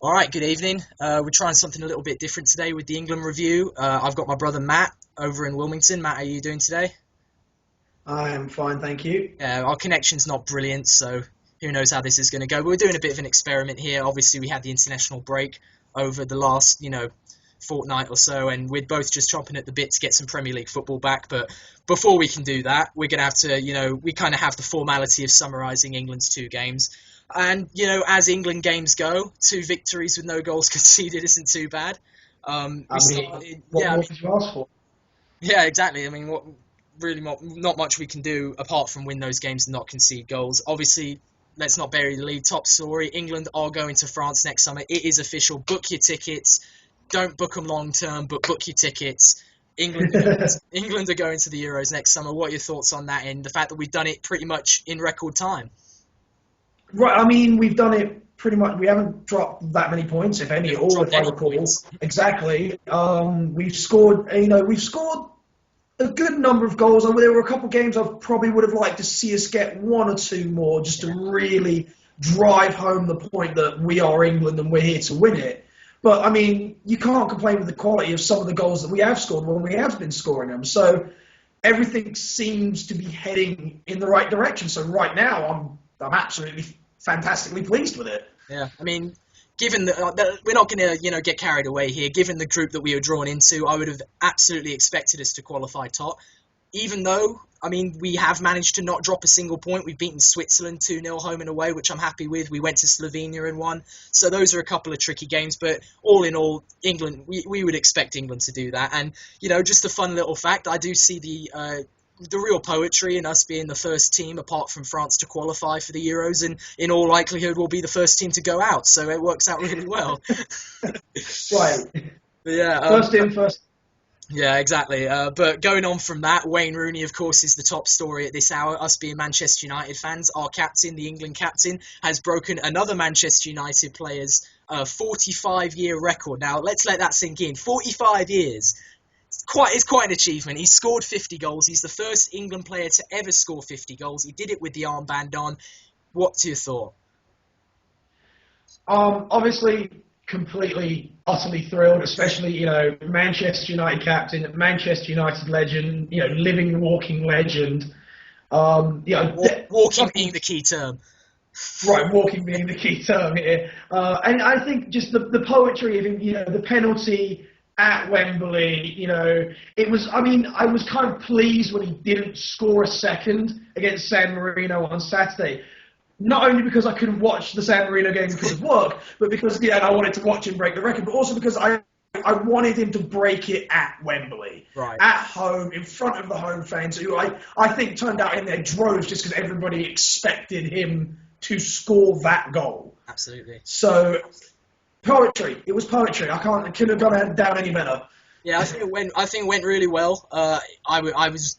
All right, good evening. We're trying something a little bit different today with the England review. I've got my brother Matt over in Wilmington. Matt, how are you doing today? I am fine, thank you. Our connection's not brilliant, so who knows how this is going to go. But we're doing a bit of an experiment here. Obviously, we had the international break over the last, fortnight or so, and we're both just chomping at the bit to get some Premier League football back. But before we can do that, we're going to have to, we kind of have the formality of summarising England's two games. And, as England games go, two victories with no goals conceded isn't too bad. I mean, what more could you ask for? Yeah, exactly. I mean, not much we can do apart from win those games and not concede goals. Obviously, let's not bury the lead. Top story, England are going to France next summer. It is official. Book your tickets. Don't book them long term, but book your tickets. England are going to the Euros next summer. What are your thoughts on that and the fact that we've done it pretty much in record time? Right, I mean, we've done it pretty much. We haven't dropped that many points, if any, at all, if I recall. Exactly. We've scored a good number of goals. There were a couple of games I probably would have liked to see us get one or two more just to really drive home the point that we are England and we're here to win it. But, I mean, you can't complain with the quality of some of the goals that we have scored when we have been scoring them. So everything seems to be heading in the right direction. So right now, I'm absolutely fantastically pleased with it. Yeah, I mean, given that we're not going to, get carried away here. Given the group that we were drawn into, I would have absolutely expected us to qualify top. Even though, I mean, we have managed to not drop a single point. We've beaten Switzerland 2-0 home and away, which I'm happy with. We went to Slovenia and won. So those are a couple of tricky games. But all in all, England, we would expect England to do that. And, just a fun little fact, I do see the real poetry in us being the first team, apart from France, to qualify for the Euros, and in all likelihood we'll be the first team to go out. So it works out really well. Right. But yeah. First in, first. Yeah, exactly. But going on from that, Wayne Rooney, of course, is the top story at this hour. Us being Manchester United fans, our captain, the England captain, has broken another Manchester United player's 45-year record. Now, let's let that sink in. 45 years. It's quite an achievement. He's scored 50 goals. He's the first England player to ever score 50 goals. He did it with the armband on. What's your thought? Obviously, completely, utterly thrilled, especially, Manchester United captain, Manchester United legend, living, walking legend. Walking being the key term. Right, walking being the key term here. And I think just the poetry of him, the penalty at Wembley, it was, I was kind of pleased when he didn't score a second against San Marino on Saturday. Not only because I couldn't watch the San Marino game because of work, but because, I wanted to watch him break the record, but also because I wanted him to break it at Wembley. Right. At home, in front of the home fans, who I think turned out in their droves just because everybody expected him to score that goal. Absolutely. So, poetry. It was poetry. I couldn't have gone down any better. Yeah, I think it went really well. I was,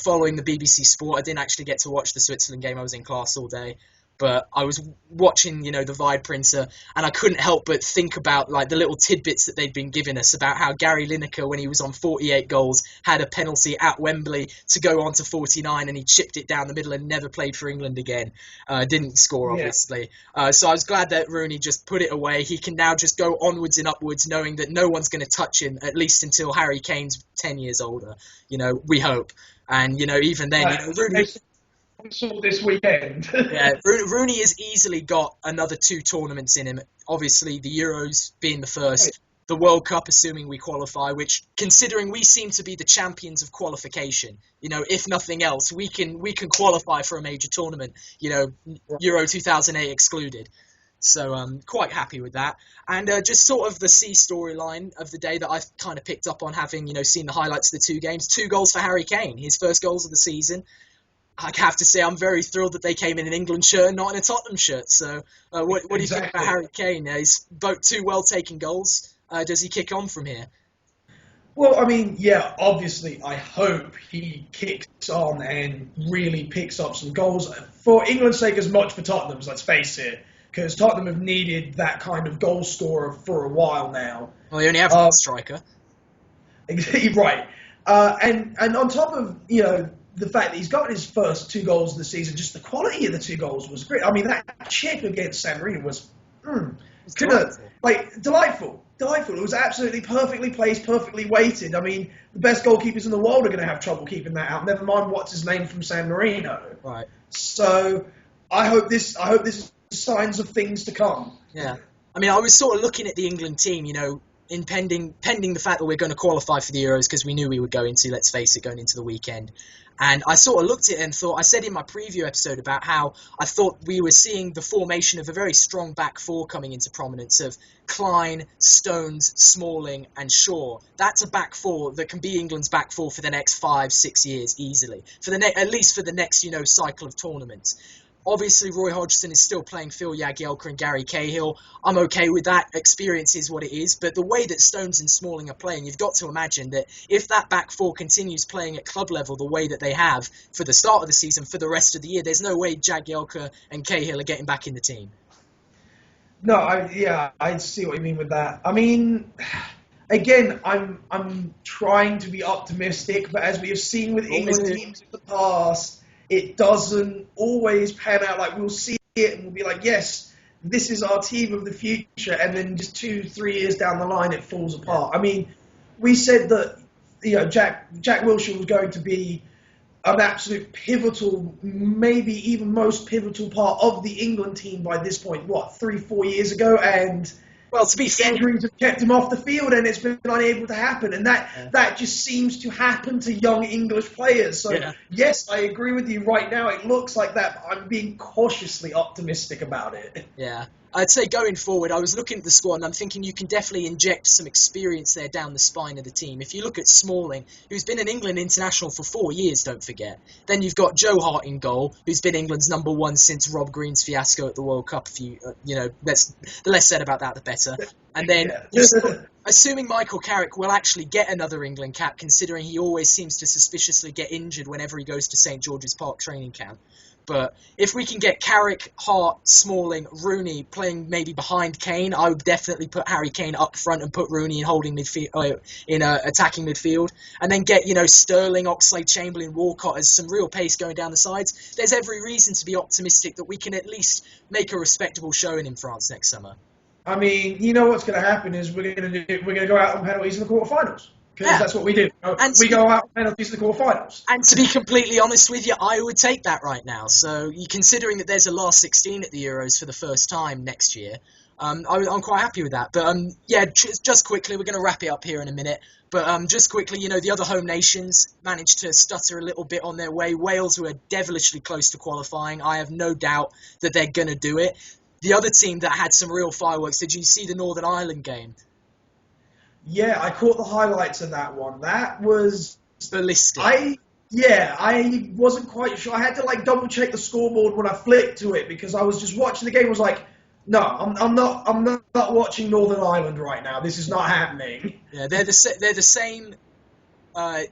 following the BBC Sport. I didn't actually get to watch the Switzerland game. I was in class all day. But I was watching, the Vide printer, and I couldn't help but think about the little tidbits that they'd been giving us about how Gary Lineker, when he was on 48 goals, had a penalty at Wembley to go on to 49, and he chipped it down the middle and never played for England again. Didn't score, obviously. Yeah. So I was glad that Rooney just put it away. He can now just go onwards and upwards, knowing that no one's going to touch him, at least until Harry Kane's 10 years older. We hope. And, even then, Rooney... saw this weekend. Yeah, Rooney has easily got another two tournaments in him. Obviously, the Euros being the first, the World Cup, assuming we qualify, which, considering we seem to be the champions of qualification, if nothing else, we can qualify for a major tournament, Euro 2008 excluded. So I'm quite happy with that. And just sort of the C storyline of the day that I've kind of picked up on having, seen the highlights of the two games. 2 goals for Harry Kane, his first goals of the season. I have to say I'm very thrilled that they came in an England shirt and not in a Tottenham shirt. So what do you think about Harry Kane? He's both 2 well-taken goals. Does he kick on from here? Well, obviously I hope he kicks on and really picks up some goals. For England's sake as much for Tottenham's, let's face it, because Tottenham have needed that kind of goal scorer for a while now. Well, they only have one striker. Right. And on top of, the fact that he's got his first 2 goals of the season, just the quality of the 2 goals was great. That chip against San Marino was It's couldn't, delightful. delightful. It was absolutely perfectly placed, perfectly weighted. I mean, the best goalkeepers in the world are going to have trouble keeping that out. Never mind what's his name from San Marino. Right. So I hope this is signs of things to come. Yeah. I mean, I was sort of looking at the England team, in pending the fact that we're going to qualify for the Euros, because we knew we were going to, let's face it, going into the weekend. And I sort of looked at it and thought, I said in my preview episode about how I thought we were seeing the formation of a very strong back four coming into prominence of Klein, Stones, Smalling and Shaw. That's a back four that can be England's back four for the next 5-6 years easily, at least for the next, cycle of tournaments. Obviously, Roy Hodgson is still playing Phil Jagielka and Gary Cahill. I'm okay with that. Experience is what it is. But the way that Stones and Smalling are playing, you've got to imagine that if that back four continues playing at club level the way that they have for the start of the season, for the rest of the year, there's no way Jagielka and Cahill are getting back in the team. No, I see what you mean with that. I mean, again, I'm trying to be optimistic, but as we have seen with England teams in the past, it doesn't always pan out. Like, we'll see it and we'll be like, yes, this is our team of the future, and then just 2-3 years down the line, it falls apart. I mean, we said that Jack Wilshere was going to be an absolute pivotal, maybe even most pivotal part of the England team by this point, 3-4 years ago, and well, to be fair, injuries have kept him off the field, and it's been unable to happen. And that just seems to happen to young English players. So, yes, I agree with you. Right now, it looks like that. But I'm being cautiously optimistic about it. Yeah. I'd say going forward, I was looking at the squad and I'm thinking you can definitely inject some experience there down the spine of the team. If you look at Smalling, who's been an England international for 4 years, don't forget. Then you've got Joe Hart in goal, who's been England's number one since Rob Green's fiasco at the World Cup. The less said about that, the better. And then, assuming Michael Carrick will actually get another England cap, considering he always seems to suspiciously get injured whenever he goes to St George's Park training camp. But if we can get Carrick, Hart, Smalling, Rooney playing maybe behind Kane, I would definitely put Harry Kane up front and put Rooney in holding midfield, attacking midfield, and then get Sterling, Oxlade-Chamberlain, Walcott as some real pace going down the sides. There's every reason to be optimistic that we can at least make a respectable showing in France next summer. I mean, what's going to happen is we're going to go out on penalties in the quarterfinals. Because that's what we do. We go out on penalties in the quarterfinals. And to be completely honest with you, I would take that right now. So, considering that there's a last 16 at the Euros for the first time next year, I'm quite happy with that. But just quickly, we're going to wrap it up here in a minute. But just quickly, the other home nations managed to stutter a little bit on their way. Wales, who are devilishly close to qualifying, I have no doubt that they're going to do it. The other team that had some real fireworks, did you see the Northern Ireland game? Yeah, I caught the highlights of that one. That was ballistic. I wasn't quite sure. I had to double check the scoreboard when I flipped to it because I was just watching the game. I was like, no, I'm not watching Northern Ireland right now. This is not happening. Yeah, they're the same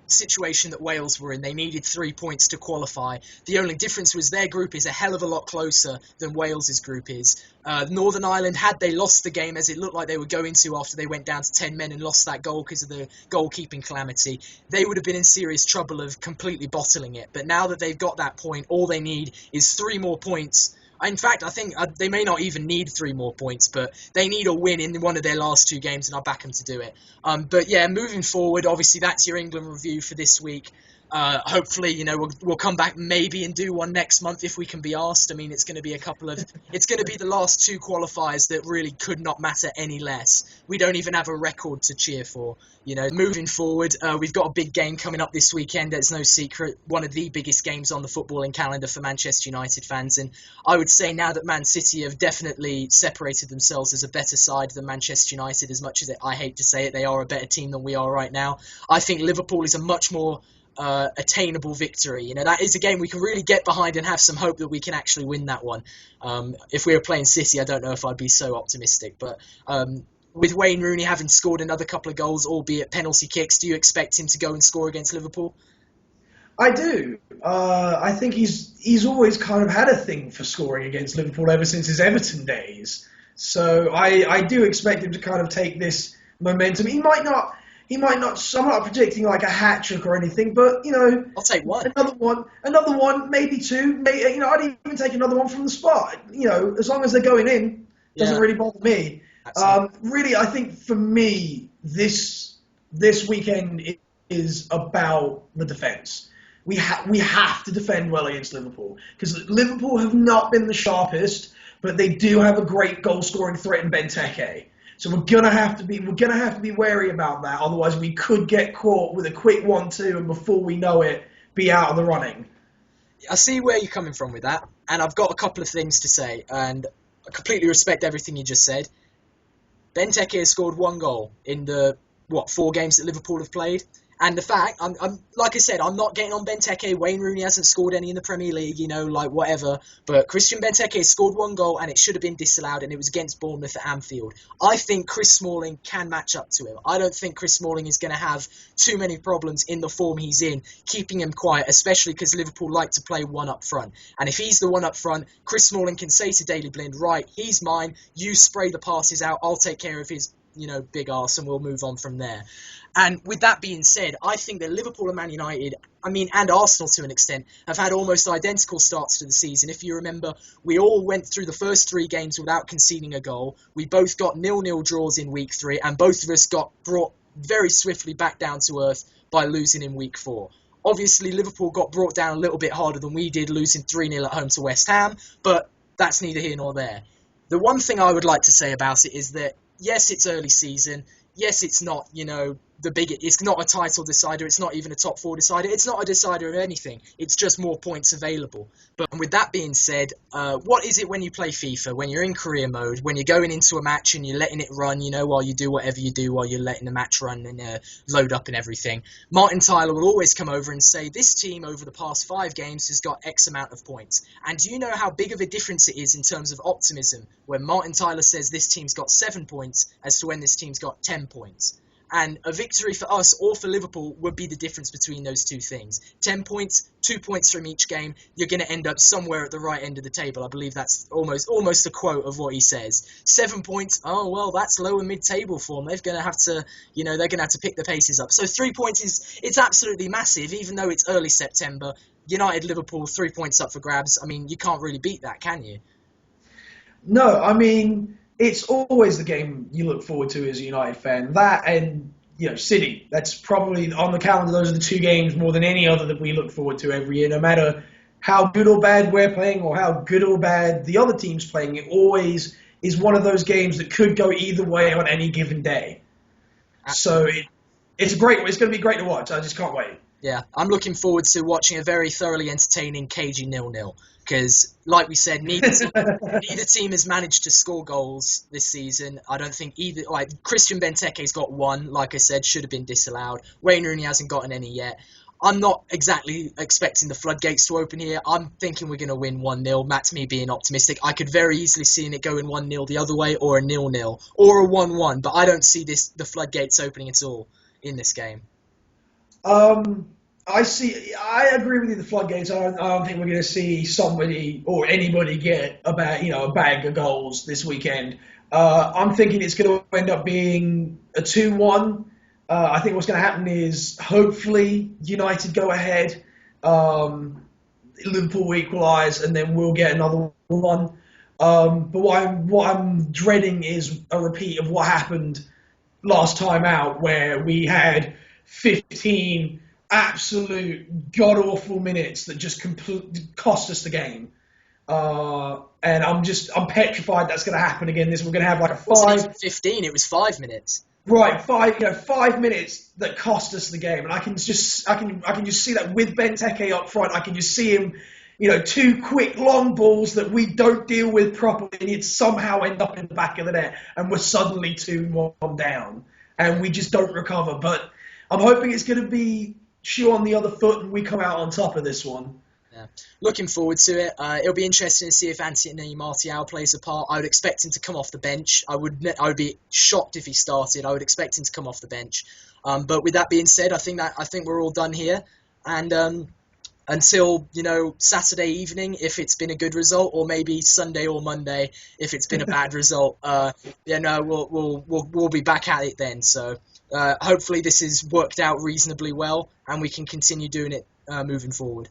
situation that Wales were in. They needed 3 points to qualify. The only difference was their group is a hell of a lot closer than Wales's group is. Northern Ireland, had they lost the game as it looked like they were going to after they went down to 10 men and lost that goal because of the goalkeeping calamity, they would have been in serious trouble of completely bottling it. But now that they've got that point, all they need is 3 more points. In fact, I think they may not even need 3 more points, but they need a win in one of their last 2 games, and I'll back them to do it. But yeah, moving forward, obviously that's your England review for this week. Hopefully, we'll come back maybe and do one next month if we can be asked. I mean, it's going to be it's going to be the last 2 qualifiers that really could not matter any less. We don't even have a record to cheer for. Moving forward, we've got a big game coming up this weekend. It's no secret, one of the biggest games on the footballing calendar for Manchester United fans. And I would say now that Man City have definitely separated themselves as a better side than Manchester United, as much as I hate to say it, they are a better team than we are right now. I think Liverpool is a much more attainable victory. That is a game we can really get behind and have some hope that we can actually win that one. If we were playing City, I don't know if I'd be so optimistic. But with Wayne Rooney having scored another couple of goals, albeit penalty kicks, do you expect him to go and score against Liverpool? I do. I think he's always kind of had a thing for scoring against Liverpool ever since his Everton days. So I do expect him to kind of take this momentum. He might not. I'm not predicting like a hat trick or anything, but I'll take one. Another one, maybe 2. I'd even take another one from the spot. As long as they're going in, Doesn't Yeah, really bother me. absolutely. Really, I think for me, this weekend is about the defence. We have to defend well against Liverpool because Liverpool have not been the sharpest, but they do have a great goal scoring threat in Benteke. So we're gonna have to be wary about that. Otherwise, we could get caught with a quick 1-2, and before we know it, be out of the running. I see where you're coming from with that, and I've got a couple of things to say, and I completely respect everything you just said. Benteke has scored one goal in the 4 games that Liverpool have played, and the fact I'm like I said, I'm not getting on Benteke. Wayne Rooney hasn't scored any in the Premier League, like whatever. But Christian Benteke has scored one goal, and it should have been disallowed, and it was against Bournemouth at Anfield. I think Chris Smalling can match up to him. I don't think Chris Smalling is going to have too many problems in the form he's in, keeping him quiet, especially because Liverpool like to play one up front. And if he's the one up front, Chris Smalling can say to Daley Blind, right, he's mine. You spray the passes out. I'll take care of his big arse, and we'll move on from there. And with that being said, I think that Liverpool and Man United, and Arsenal to an extent, have had almost identical starts to the season. If you remember, we all went through the first 3 games without conceding a goal. We both got 0-0 draws in week 3, and both of us got brought very swiftly back down to earth by losing in week 4. Obviously, Liverpool got brought down a little bit harder than we did, losing 3-0 at home to West Ham, but that's neither here nor there. The one thing I would like to say about it is that, yes, it's early season. Yes, it's not, it's not a title decider. It's not even a top 4 decider. It's not a decider of anything. It's just more points available. But with that being said, what is it when you play FIFA, when you're in career mode, when you're going into a match and you're letting it run, while you do whatever you do, while you're letting the match run and load up and everything? Martin Tyler will always come over and say, this team over the past 5 games has got X amount of points. And do you know how big of a difference it is in terms of optimism when Martin Tyler says this team's got 7 points as to when this team's got 10 points? And a victory for us or for Liverpool would be the difference between those two things. 10 points, 2 points from each game, you're going to end up somewhere at the right end of the table. I believe that's almost a quote of what he says. 7 points, oh, well, that's lower mid-table form. They're going to have to, they're going to have to pick the paces up. So 3 points it's absolutely massive, even though it's early September. United, Liverpool, 3 points up for grabs. You can't really beat that, can you? No, it's always the game you look forward to as a United fan. That and, City. That's probably on the calendar. Those are the 2 games more than any other that we look forward to every year. No matter how good or bad we're playing or how good or bad the other team's playing, it always is one of those games that could go either way on any given day. So it's going to be great to watch. I just can't wait. Yeah, I'm looking forward to watching a very thoroughly entertaining, cagey 0-0. Because, like we said, neither team has managed to score goals this season. I don't think either. Christian Benteke's got 1, like I said, should have been disallowed. Wayne Rooney hasn't gotten any yet. I'm not exactly expecting the floodgates to open here. I'm thinking we're going to win 1-0. That's me being optimistic. I could very easily see it going 1-0 the other way, or a 0-0, or a 1-1. But I don't see the floodgates opening at all in this game. I agree with you. The floodgates. I don't think we're going to see somebody or anybody get a bag of goals this weekend. I'm thinking it's going to end up being a 2-1. I think what's going to happen is hopefully United go ahead, Liverpool equalise, and then we'll get another one. But what I'm dreading is a repeat of what happened last time out, where we had 15 absolute god-awful minutes that just cost us the game. And I'm petrified that's going to happen again. We're going to have like a 15. It was 5 minutes. Right, 5 minutes that cost us the game, and I can just see that with Benteke up front. I can just see him, 2 quick long balls that we don't deal with properly, and it somehow end up in the back of the net, and we're suddenly 2-1 down, and we just don't recover. But I'm hoping it's going to be shoe on the other foot, and we come out on top of this one. Yeah. Looking forward to it. It'll be interesting to see if Anthony Martial plays a part. I would expect him to come off the bench. I would be shocked if he started. I would expect him to come off the bench. But with that being said, I think we're all done here. And until Saturday evening, if it's been a good result, or maybe Sunday or Monday if it's been a bad result, we'll be back at it then. So hopefully this has worked out reasonably well, and we can continue doing it moving forward.